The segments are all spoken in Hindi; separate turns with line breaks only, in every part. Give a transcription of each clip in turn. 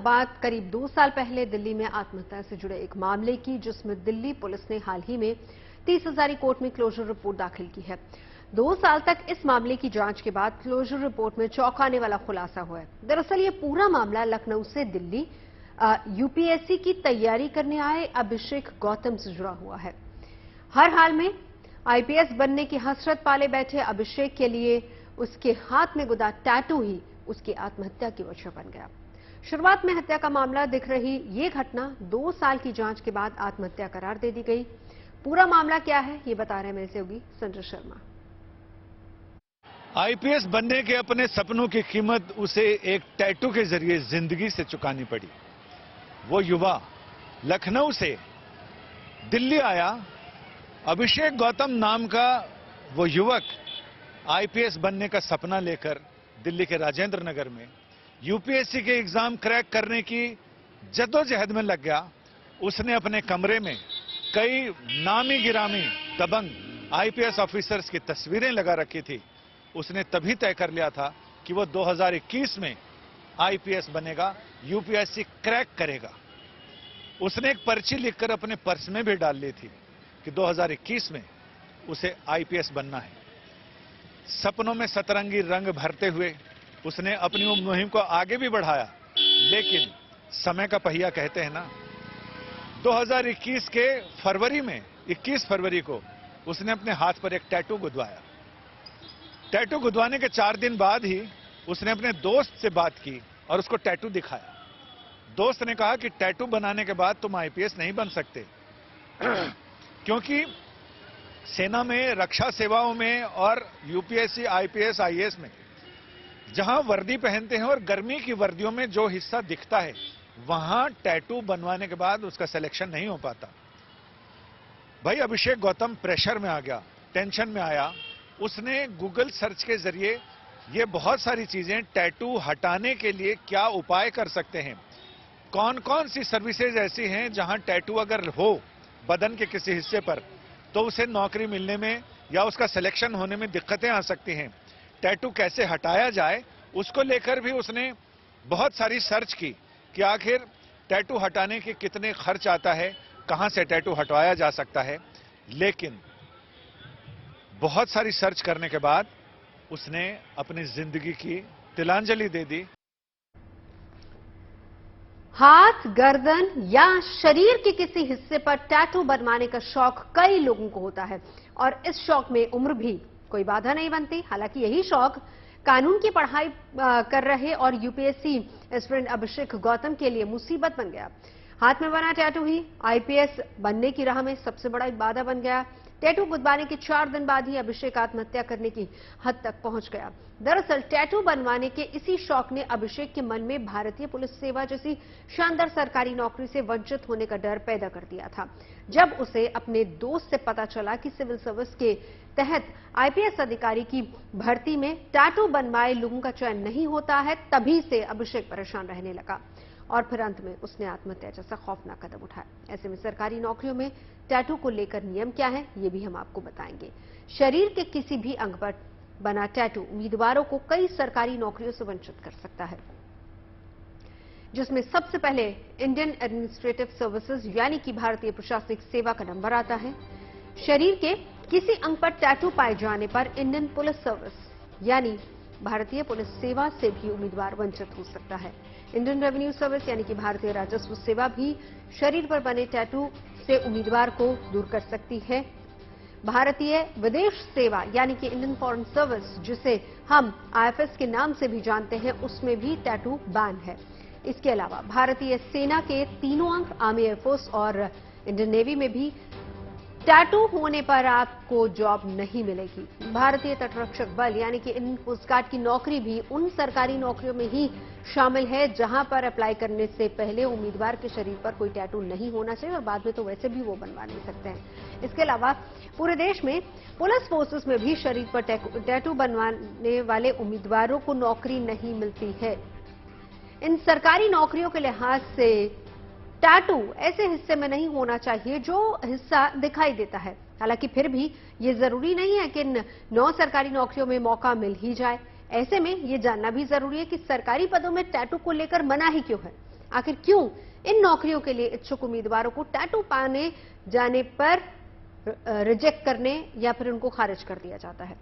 बात करीब 2 साल पहले दिल्ली में आत्महत्या से जुड़े एक मामले की, जिसमें दिल्ली पुलिस ने हाल ही में 30 हजारी कोर्ट में क्लोजर रिपोर्ट दाखिल की है। 2 साल तक इस मामले की जांच के बाद क्लोजर रिपोर्ट में चौंकाने वाला खुलासा हुआ है। दरअसल ये पूरा मामला लखनऊ से दिल्ली यूपीएससी की तैयारी करने आए अभिषेक गौतम से जुड़ा हुआ है। हर हाल में आईपीएस बनने की हसरत पाले बैठे अभिषेक के लिए उसके हाथ में गुदा टैटू ही उसकी आत्महत्या की वजह बन गया। शुरुआत में हत्या का मामला दिख रही ये घटना 2 साल की जांच के बाद आत्महत्या करार दे दी गई। पूरा मामला क्या है, ये बता रहे हैं मेरे सहयोगी संजय शर्मा।
आईपीएस बनने के अपने सपनों की कीमत उसे एक टैटू के जरिए जिंदगी से चुकानी पड़ी। वो युवा लखनऊ से दिल्ली आया। अभिषेक गौतम नाम का वो युवक आईपीएस बनने का सपना लेकर दिल्ली के राजेंद्र नगर में यूपीएससी के एग्जाम क्रैक करने की जद्दोजहद में लग गया। उसने अपने कमरे में कई नामी गिरामी दबंग आईपीएस ऑफिसर्स की तस्वीरें लगा रखी थी। उसने तभी तय कर लिया था कि वो 2021 में आईपीएस बनेगा, यूपीएससी क्रैक करेगा। उसने एक पर्ची लिखकर अपने पर्स में भी डाल ली थी कि 2021 में उसे आईपीएस बनना है। सपनों में सतरंगी रंग भरते हुए उसने अपनी मुहिम को आगे भी बढ़ाया, लेकिन समय का पहिया कहते हैं ना। 2021 के फरवरी में 21 फरवरी को उसने अपने हाथ पर एक टैटू गुदवाया। टैटू गुदवाने के 4 दिन बाद ही उसने अपने दोस्त से बात की और उसको टैटू दिखाया। दोस्त ने कहा कि टैटू बनाने के बाद तुम आईपीएस नहीं बन सकते क्योंकि सेना में, रक्षा सेवाओं में और यूपीएससी, आईपीएस, आईएएस में जहां वर्दी पहनते हैं और गर्मी की वर्दियों में जो हिस्सा दिखता है, वहां टैटू बनवाने के बाद उसका सिलेक्शन नहीं हो पाता। भाई अभिषेक गौतम प्रेशर में आ गया, टेंशन में आया। उसने गूगल सर्च के जरिए ये बहुत सारी चीजें टैटू हटाने के लिए क्या उपाय कर सकते हैं, कौन कौन सी सर्विसेज ऐसी हैं जहां टैटू अगर हो बदन के किसी हिस्से पर तो उसे नौकरी मिलने में या उसका सिलेक्शन होने में दिक्कतें आ सकती हैं। टैटू कैसे हटाया जाए, उसको लेकर भी उसने बहुत सारी सर्च की कि आखिर टैटू हटाने के कितने खर्च आता है, कहां से टैटू हटवाया जा सकता है। लेकिन बहुत सारी सर्च करने के बाद उसने अपनी जिंदगी की तिलांजलि दे दी।
हाथ, गर्दन या शरीर के किसी हिस्से पर टैटू बनवाने का शौक कई लोगों को होता है और इस शौक में उम्र भी कोई बाधा नहीं बनती। हालांकि यही शौक कानून की पढ़ाई कर रहे और यूपीएससी एस्पिरेंट अभिषेक गौतम के लिए मुसीबत बन गया। हाथ में बना टैटू ही आईपीएस बनने की राह में सबसे बड़ा बाधा बन गया। टैटू गुदवाने के 4 दिन बाद ही अभिषेक आत्महत्या करने की हद तक पहुंच गया। दरअसल टैटू बनवाने के इसी शौक ने अभिषेक के मन में भारतीय पुलिस सेवा जैसी शानदार सरकारी नौकरी से वंचित होने का डर पैदा कर दिया था। जब उसे अपने दोस्त से पता चला कि सिविल सर्विस के तहत आईपीएस अधिकारी की भर्ती में टैटू बनवाए लोगों का चयन नहीं होता है, तभी से अभिषेक परेशान रहने लगा और फिर अंत में उसने आत्महत्या जैसा खौफनाक कदम उठाया। ऐसे में सरकारी नौकरियों में टैटू को लेकर नियम क्या है, ये भी हम आपको बताएंगे। शरीर के किसी भी अंग पर बना टैटू उम्मीदवारों को कई सरकारी नौकरियों से वंचित कर सकता है, जिसमें सबसे पहले इंडियन एडमिनिस्ट्रेटिव सर्विसेज यानी कि भारतीय प्रशासनिक सेवा का नंबर आता है। शरीर के किसी अंग पर टैटू पाए जाने पर इंडियन पुलिस सर्विस यानी भारतीय पुलिस सेवा से भी उम्मीदवार वंचित हो सकता है। इंडियन रेवेन्यू सर्विस यानी कि भारतीय राजस्व सेवा भी शरीर पर बने टैटू से उम्मीदवार को दूर कर सकती है। भारतीय विदेश सेवा यानी कि इंडियन फॉरेन सर्विस, जिसे हम आईएफएस के नाम से भी जानते हैं, उसमें भी टैटू बैन है। इसके अलावा भारतीय सेना के तीनों अंग, आर्मी, एयरफोर्स और इंडियन नेवी में भी टैटू होने पर आपको जॉब नहीं मिलेगी। भारतीय तटरक्षक बल यानी कि इंडियन कोस्ट गार्ड की नौकरी भी उन सरकारी नौकरियों में ही शामिल है जहां पर अप्लाई करने से पहले उम्मीदवार के शरीर पर कोई टैटू नहीं होना चाहिए और बाद में तो वैसे भी वो बनवा नहीं सकते हैं। इसके अलावा पूरे देश में पुलिस फोर्सेस में भी शरीर पर टैटू बनवाने वाले उम्मीदवारों को नौकरी नहीं मिलती है। इन सरकारी नौकरियों के लिहाज से टैटू ऐसे हिस्से में नहीं होना चाहिए जो हिस्सा दिखाई देता है। हालांकि फिर भी ये जरूरी नहीं है कि इन 9 सरकारी नौकरियों में मौका मिल ही जाए। ऐसे में ये जानना भी जरूरी है कि सरकारी पदों में टैटू को लेकर मनाही क्यों है। आखिर क्यों इन नौकरियों के लिए इच्छुक उम्मीदवारों को टैटू पाने जाने पर रिजेक्ट करने या फिर उनको खारिज कर दिया जाता है?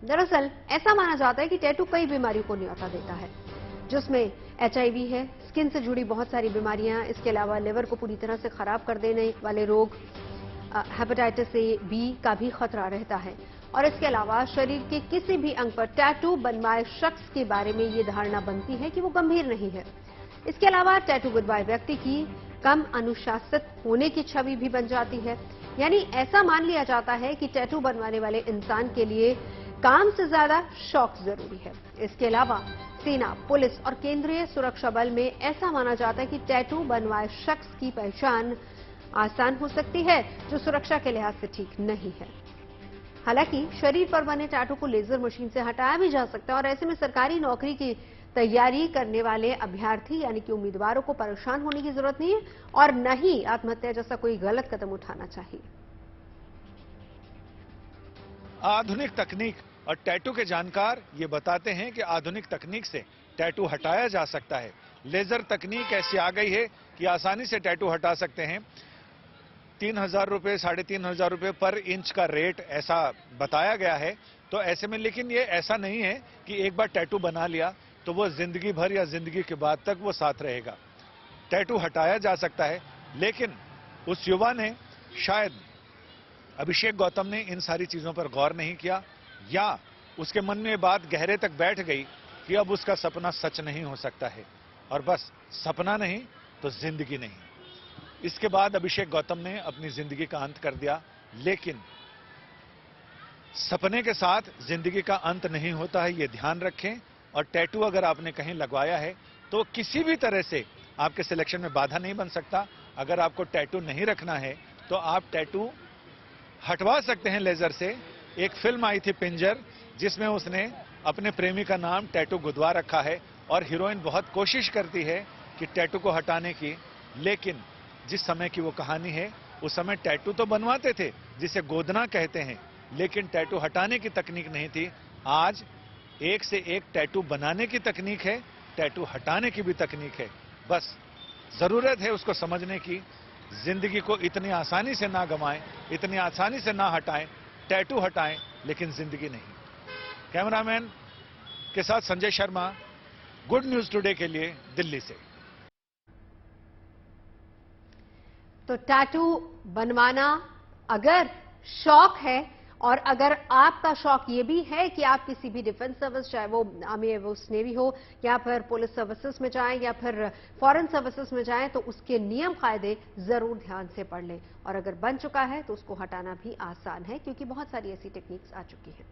दरअसल ऐसा माना जाता है कि टैटू कई बीमारियों को न्योता देता है, जिसमें HIV है, स्किन से जुड़ी बहुत सारी बीमारियां, इसके अलावा लिवर को पूरी तरह से खराब कर देने वाले रोग, हेपेटाइटिस A-B का भी खतरा रहता है। और इसके अलावा शरीर के किसी भी अंग पर टैटू बनवाए शख्स के बारे में ये धारणा बनती है कि वो गंभीर नहीं है। इसके अलावा टैटू गुदवाए व्यक्ति की कम अनुशासित होने की छवि भी बन जाती है, यानी ऐसा मान लिया जाता है कि टैटू बनवाने वाले इंसान के लिए काम से ज्यादा शौक जरूरी है। इसके अलावा सेना, पुलिस और केंद्रीय सुरक्षा बल में ऐसा माना जाता है कि टैटू बनवाए शख्स की पहचान आसान हो सकती है, जो सुरक्षा के लिहाज से ठीक नहीं है। हालांकि शरीर पर बने टैटू को लेजर मशीन से हटाया भी जा सकता है और ऐसे में सरकारी नौकरी की तैयारी करने वाले अभ्यर्थी यानी कि उम्मीदवारों को परेशान होने की जरूरत नहीं है और न ही आत्महत्या जैसा कोई गलत कदम उठाना चाहिए।
आधुनिक तकनीक और टैटू के जानकार ये बताते हैं कि आधुनिक तकनीक से टैटू हटाया जा सकता है। लेजर तकनीक ऐसी आ गई है कि आसानी से टैटू हटा सकते हैं। 3,000 रुपए, 3,500 रुपए पर इंच का रेट ऐसा बताया गया है। तो ऐसे में लेकिन ये ऐसा नहीं है कि एक बार टैटू बना लिया तो वो जिंदगी भर या जिंदगी के बाद तक वो साथ रहेगा। टैटू हटाया जा सकता है, लेकिन उस युवा ने शायद अभिषेक गौतम ने इन सारी चीजों पर गौर नहीं किया, या उसके मन में बात गहरे तक बैठ गई कि अब उसका सपना सच नहीं हो सकता है, और बस सपना नहीं तो जिंदगी नहीं। इसके बाद अभिषेक गौतम ने अपनी जिंदगी का अंत कर दिया। लेकिन सपने के साथ जिंदगी का अंत नहीं होता है, ये ध्यान रखें। और टैटू अगर आपने कहीं लगवाया है तो किसी भी तरह से आपके सिलेक्शन में बाधा नहीं बन सकता। अगर आपको टैटू नहीं रखना है तो आप टैटू हटवा सकते हैं लेजर से। एक फिल्म आई थी पिंजर, जिसमें उसने अपने प्रेमी का नाम टैटू गुदवा रखा है और हीरोइन बहुत कोशिश करती है कि टैटू को हटाने की, लेकिन जिस समय की वो कहानी है उस समय टैटू तो बनवाते थे जिसे गोदना कहते हैं, लेकिन टैटू हटाने की तकनीक नहीं थी। आज एक से एक टैटू बनाने की तकनीक है, टैटू हटाने की भी तकनीक है। बस जरूरत है उसको समझने की। जिंदगी को इतनी आसानी से ना गंवाएं, इतनी आसानी से ना हटाएं। टैटू हटाएं लेकिन जिंदगी नहीं। कैमरामैन के साथ Sanjay Sharma, good news today के लिए दिल्ली से।
तो टैटू बनवाना अगर शौक है, और अगर आपका शौक ये भी है कि आप किसी भी डिफेंस सर्विस, चाहे वो आर्मी, वो नेवी हो, या फिर पुलिस सर्विसेज में जाएं या फिर फॉरेन सर्विसेज में जाएं, तो उसके नियम कायदे जरूर ध्यान से पढ़ लें। और अगर बन चुका है तो उसको हटाना भी आसान है, क्योंकि बहुत सारी ऐसी टेक्निक्स आ चुकी हैं।